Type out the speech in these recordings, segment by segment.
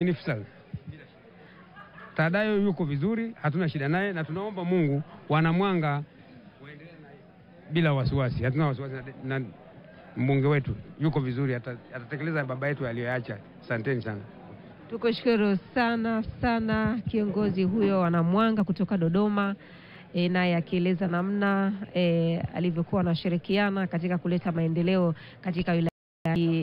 Nifsal. Tadayo yuko vizuri, hatuna shida naye na tunaomba Mungu Wanamwanga bila wasiwasi. Hatuna wasiwasi na mbunge wetu yuko vizuri, atatekeleza baba yetu aliyoacha. Asanteni sana. Tukushukuru sana kiongozi huyo Wanamwanga kutoka Dodoma, naye akieleza namna alivyokuwa anashirikiana katika kuleta maendeleo katika wilaya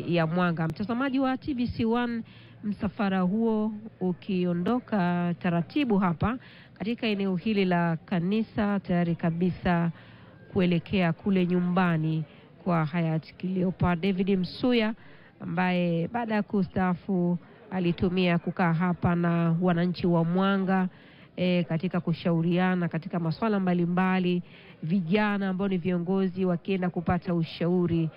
ya Mwanga. Mtazamaji wa TBC1, msafara huo ukiondoka taratibu hapa katika eneo hili la kanisa, tayari kabisa kuelekea kule nyumbani kwa hayati Cleopa David Msuya, ambaye baada ya kustaafu alitumia kukaa hapa na wananchi wa Mwanga katika kushauriana katika masuala mbalimbali, vijana ambao ni viongozi wakienda kupata ushauri.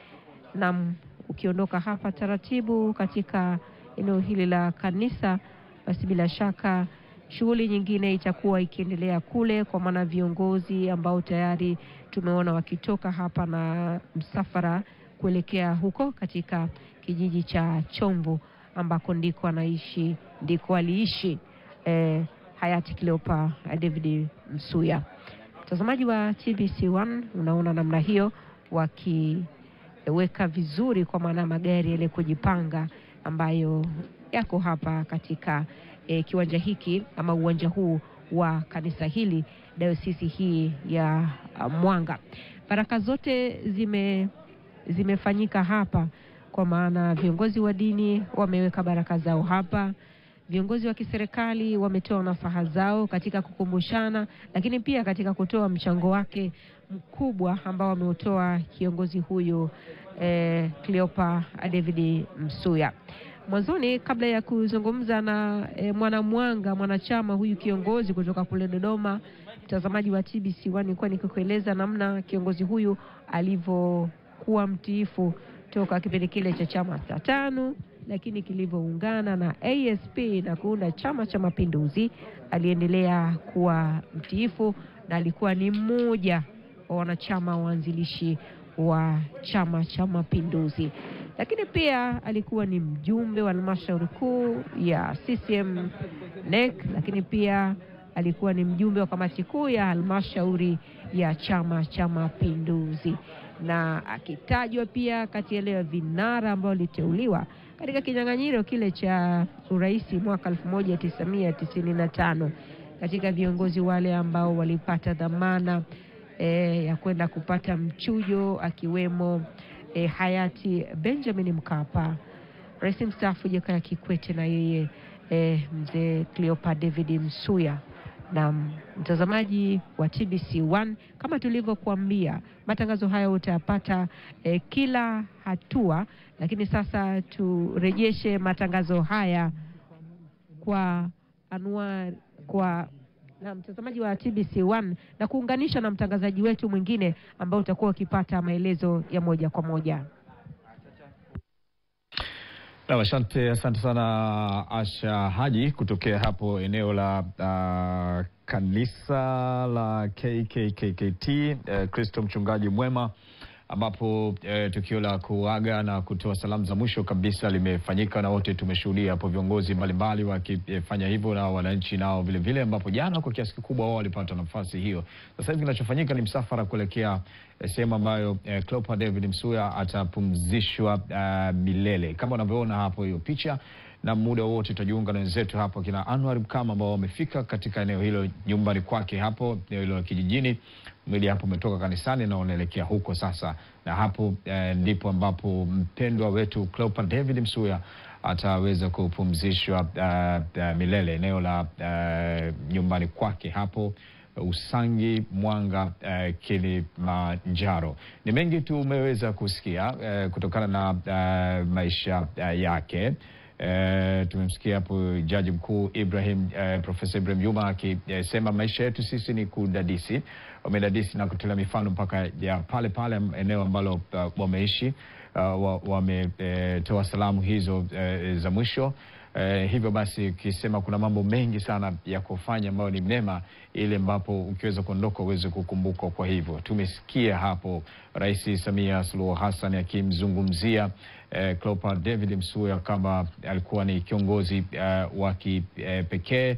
Na ukiondoka hapa taratibu katika eneo hili la kanisa, basi bila shaka shughuli nyingine itakuwa ikiendelea kule, kwa maana viongozi ambao tayari tumeona wakitoka hapa na msafara kuelekea huko katika kijiji cha Chomvu ambako ndiko aliishi hayati Cleopa David Msuya. Mtazamaji wa TBC1, unaona namna hiyo wakiweka vizuri, kwa maana magari yale kujipanga ambayo yako hapa katika kiwanja hiki ama uwanja huu wa kanisa hili, dayosisi hii ya Mwanga. Baraka zote zimefanyika hapa, kwa maana viongozi wa dini wameweka baraka zao hapa, viongozi wa kiserikali wametoa nasaha zao katika kukumbushana, lakini pia katika kutoa mchango wake mkubwa ambao ameutoa kiongozi huyu Cleopa David Msuya. Mwanzoni, kabla ya kuzungumza na Mwanamwanga, mwanachama huyu kiongozi kutoka kule Dodoma, mtazamaji wa TBC1, nilikuwa nikikueleza namna kiongozi huyu alivyokuwa mtiifu toka kipindi kile cha chama cha tano, lakini kilivyoungana na ASP na kuunda Chama cha Mapinduzi, aliendelea kuwa mtiifu na alikuwa ni mmoja wa wanachama waanzilishi wa Chama cha Mapinduzi. Lakini pia alikuwa ni mjumbe wa halmashauri kuu ya CCM NEC, lakini pia alikuwa ni mjumbe wa kamati kuu ya halmashauri ya Chama cha Mapinduzi, na akitajwa pia kati ya vinara ambao liteuliwa katika kinyang'anyiro kile cha urais mwaka 1995, katika viongozi wale ambao walipata dhamana ya kwenda kupata mchujo, akiwemo hayati Benjamin Mkapa, rais mstaafu Jakaya Kikwete, na yeye mzee Cleopa David Msuya. Na mtazamaji wa TBC1, kama tulivyokuambia, matangazo haya utayapata kila hatua, lakini sasa turejeshe matangazo haya kwa na mtazamaji wa TBC1 na kuunganisha na mtangazaji wetu mwingine ambao utakuwa ukipata maelezo ya moja kwa moja. Asante sana Asha Haji kutokea hapo eneo la kanisa la KKKT Kristo Mchungaji Mwema, ambapo tukio la kuaga na kutoa salamu za mwisho kabisa limefanyika, na wote tumeshuhudia hapo viongozi mbalimbali wakifanya hivyo na wananchi nao vile vile, ambapo jana kwa kiasi kikubwa wao walipata nafasi hiyo. Sasa hivi kinachofanyika ni msafara kuelekea sehemu ambayo Cleopa David Msuya atapumzishwa milele, kama unavyoona hapo hiyo picha, na muda wote tutajiunga na wenzetu hapo kina Anwar Mkama ambao wamefika katika eneo hilo nyumbani kwake hapo eneo hilo kijijini. Mwili hapo umetoka kanisani na unaelekea huko sasa, na hapo ndipo ambapo mpendwa wetu Cleopa David Msuya ataweza kupumzishwa milele, eneo la nyumbani kwake hapo Usangi, Mwanga, Kilimanjaro. Ni mengi tu umeweza kusikia kutokana na maisha yake. Tumemsikia hapo Jaji Mkuu Profesa Ibrahim Juma akisema maisha yetu sisi ni kudadisi. Wamedadisi na kutolea mifano mpaka ya pale eneo ambalo wameishi, wametoa salamu hizo za mwisho. Hivyo basi ukisema kuna mambo mengi sana ya kufanya ambayo ni mema, ile ambapo ukiweza kuondoka uweze kukumbuka. Kwa hivyo tumesikia hapo Rais Samia Suluhu Hassan akimzungumzia Cleopa David Msuya kama alikuwa ni kiongozi wa kipekee,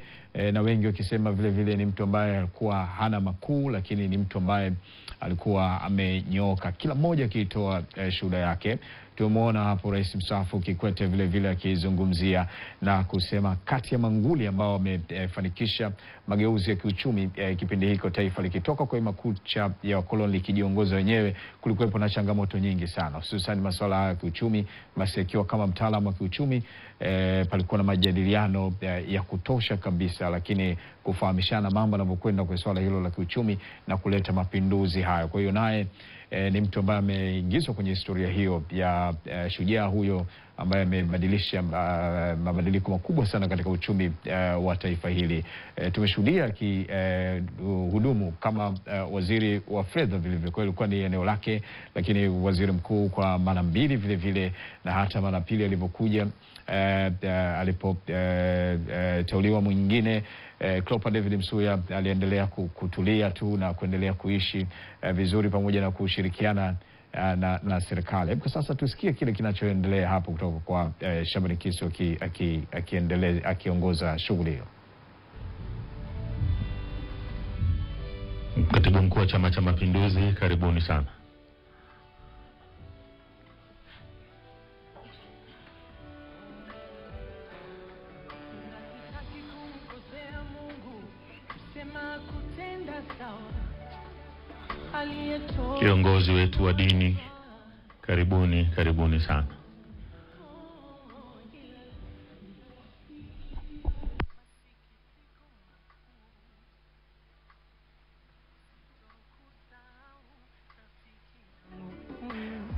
na wengi wakisema vile vile ni mtu ambaye alikuwa hana makuu, lakini ni mtu ambaye alikuwa amenyooka, kila mmoja akitoa shuhuda yake. Tumeona hapo Rais mstaafu Kikwete vile vile akizungumzia na kusema kati ya manguli ambao wamefanikisha mageuzi ya kiuchumi kipindi hiko taifa likitoka kwa makucha ya koloni likijiongoza wenyewe, kulikuwepo na changamoto nyingi sana, hususan masuala ya kiuchumi. Basi akiwa kama mtaalamu wa kiuchumi, palikuwa na majadiliano ya kutosha kabisa, lakini kufahamishana mambo yanavyokwenda kwa swala hilo la kiuchumi na kuleta mapinduzi hayo. Kwa hiyo naye ni mtu ambaye ameingizwa kwenye historia hiyo ya shujaa huyo ambaye amebadilisha mabadiliko makubwa sana katika uchumi wa taifa hili. Tumeshuhudia hudumu kama waziri wa fedha vile vile, kwa ilikuwa ni eneo lake, lakini waziri mkuu kwa mara mbili vile vile, na hata mara pili alipokuja alipoteuliwa mwingine, Cleopa David Msuya aliendelea kutulia tu na kuendelea kuishi vizuri pamoja na kushirikiana na serikali. Kwa sasa tusikie kile kinachoendelea hapo kutoka kwa Shabani Kiso akiongoza shughuli hiyo. Katibu mkuu wa Chama cha Mapinduzi, karibuni sana. Kiongozi wetu wa dini, karibuni sana.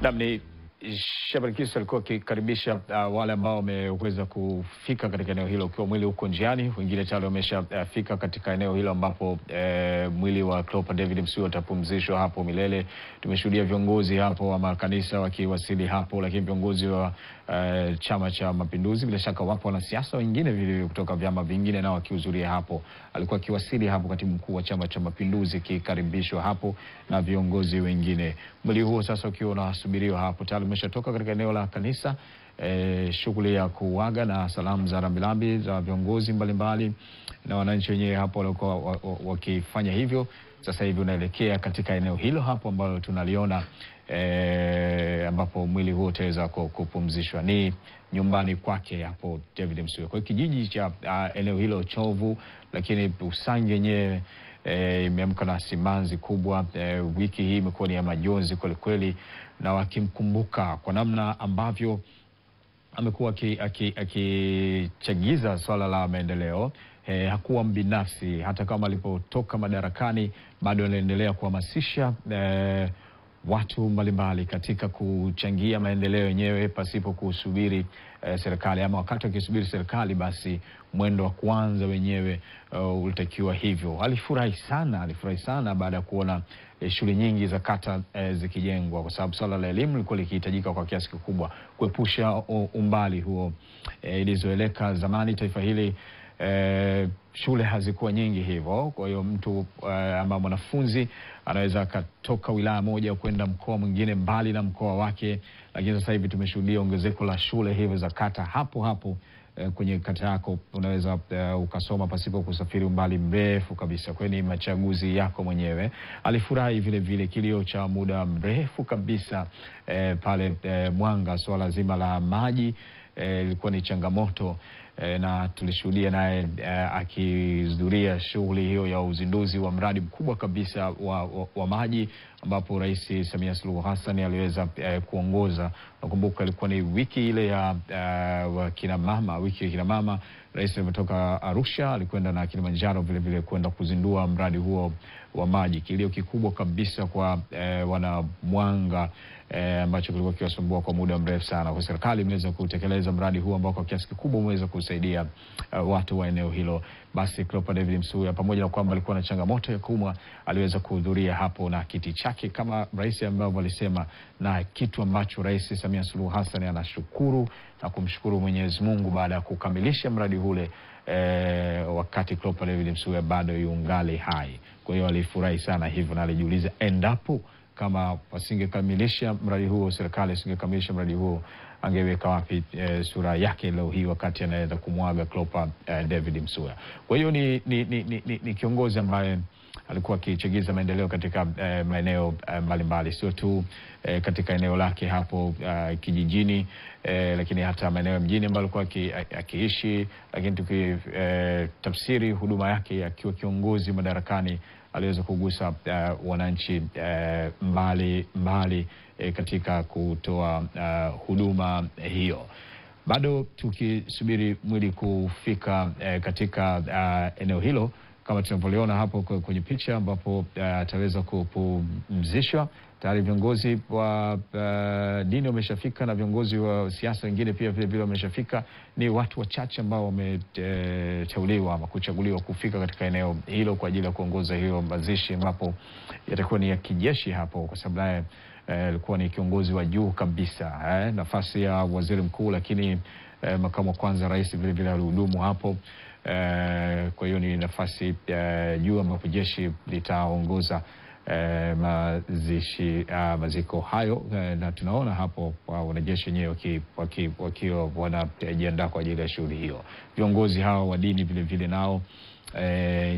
Namni Shabani Kiso alikuwa akikaribisha wale ambao wameweza kufika katika eneo hilo, kwa mwili huko njiani. Wengine tayari wameshafika katika eneo hilo ambapo mwili wa Cleopa David Msuya utapumzishwa hapo milele. Tumeshuhudia viongozi hapo wa makanisa wakiwasili hapo, lakini viongozi wa Chama cha Mapinduzi, bila shaka wapo wanasiasa wengine vile kutoka vyama vingine nao wakihudhuria hapo. Alikuwa akiwasili hapo katibu mkuu wa Chama cha Mapinduzi kikaribishwa hapo na viongozi wengine. Mwili huo sasa ukiwa unasubiriwa hapo, tayari umeshatoka katika eneo la kanisa. Shughuli ya kuaga na salamu za rambirambi za viongozi mbalimbali na wananchi wenyewe hapo walikuwa wakifanya hivyo. Sasa hivi unaelekea katika eneo hilo hapo ambalo tunaliona, ambapo mwili huo utaweza kupumzishwa. Ni nyumbani kwake hapo David Msuya. Kwa kijiji cha eneo hilo chovu, lakini Usangi yenyewe imeamka na simanzi kubwa. Wiki hii imekuwa ni ya majonzi kweli kweli, na wakimkumbuka kwa namna ambavyo amekuwa akichagiza swala la maendeleo. Hakuwa mbinafsi, hata kama alipotoka madarakani bado anaendelea kuhamasisha watu mbalimbali katika kuchangia maendeleo yenyewe pasipo kusubiri serikali, ama wakati akisubiri serikali basi mwendo wa kwanza wenyewe ulitakiwa hivyo. Alifurahi sana baada ya kuona shule nyingi za kata zikijengwa, kwa sababu swala la elimu lilikuwa likihitajika kwa kiasi kikubwa kuepusha umbali huo. Ilizoeleka zamani taifa hili shule hazikuwa nyingi hivyo, kwa hiyo mtu ama mwanafunzi anaweza akatoka wilaya moja kwenda mkoa mwingine mbali na mkoa wake. Lakini sasa hivi tumeshuhudia ongezeko la shule hivyo za kata hapo kwenye kata yako, unaweza ukasoma pasipo kusafiri umbali mrefu kabisa. Kwa ni machaguzi yako mwenyewe. Alifurahi vile vile kilio cha muda mrefu kabisa pale Mwanga, swala zima la maji ilikuwa ni changamoto, na tulishuhudia naye akihudhuria shughuli hiyo ya uzinduzi wa mradi mkubwa kabisa wa maji, ambapo Rais Samia Suluhu Hassan aliweza kuongoza. Nakumbuka ilikuwa ni wiki ile ya kina mama. Rais alitoka Arusha, alikwenda na Kilimanjaro vile vile kwenda kuzindua mradi huo wa maji. Kilio kikubwa kabisa kwa wana Mwanga ambacho kilikuwa kiwasumbua kwa muda mrefu sana. Kwa serikali imeweza kutekeleza mradi huu ambao kwa kiasi kikubwa umeweza kusaidia watu wa eneo hilo. Basi Cleopa David Msuya, pamoja na kwamba alikuwa na changamoto ya kuumwa, aliweza kuhudhuria hapo na kiti chake kama rais ambavyo alisema, na kitu ambacho Rais Samia Suluhu Hassan anashukuru na kumshukuru Mwenyezi Mungu baada ya kukamilisha mradi ule wakati Cleopa David Msuya bado yungali hai. Kwa hiyo alifurahi sana hivyo, na alijiuliza endapo kama wasingekamilisha mradi huo, serikali isingekamilisha mradi huo, angeweka wapi sura yake leo hii wakati anaenda kumwaga Cleopa David Msuya. Kwa hiyo ni kiongozi ambaye alikuwa akichagiza maendeleo katika maeneo mbalimbali, sio tu katika eneo lake hapo kijijini, lakini hata maeneo mjini ambayo alikuwa akiishi. Lakini tukitafsiri huduma yake akiwa kiongozi madarakani, aliweza kugusa wananchi mbali katika kutoa huduma hiyo. Bado tukisubiri mwili kufika katika eneo hilo kama tunavyoona hapo kwenye picha, ambapo ataweza kupumzishwa. Tayari viongozi wa dini wameshafika na viongozi wa siasa wengine pia vile wameshafika. Ni watu wachache ambao wameteuliwa ama kuchaguliwa kufika katika eneo hilo kwa ajili ya kuongoza hiyo mazishi, ambapo yatakuwa ni ya kijeshi hapo, kwa sababu naye alikuwa ni kiongozi wa juu kabisa, nafasi ya waziri mkuu, lakini makamu wa kwanza rais vile alihudumu hapo. Kwa hiyo ni nafasi juu ambapo jeshi litaongoza maziko hayo, na tunaona hapo wanajeshi wenyewe wakiwa wanajiandaa kwa ajili ya shughuli hiyo. Viongozi hao wa dini vile nao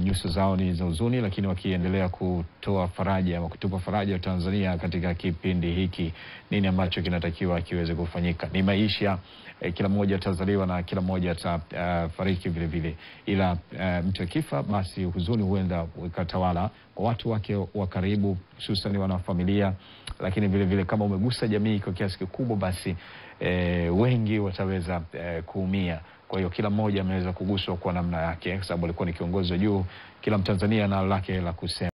nyuso zao ni za huzuni, lakini wakiendelea kutoa faraja ama kutupa faraja wa Tanzania katika kipindi hiki. Nini ambacho kinatakiwa kiweze kufanyika? Ni maisha, kila mmoja atazaliwa na kila mmoja atafariki vile, ila mtu akifa basi huzuni huenda ikatawala kwa watu wake wa karibu, hususan wanafamilia. Lakini vile kama umegusa jamii kwa kiasi kikubwa, basi wengi wataweza kuumia. Kwa hiyo kila mmoja ameweza kuguswa kwa namna yake, kwa sababu alikuwa ni kiongozi wa juu. Kila Mtanzania na lake la kusema.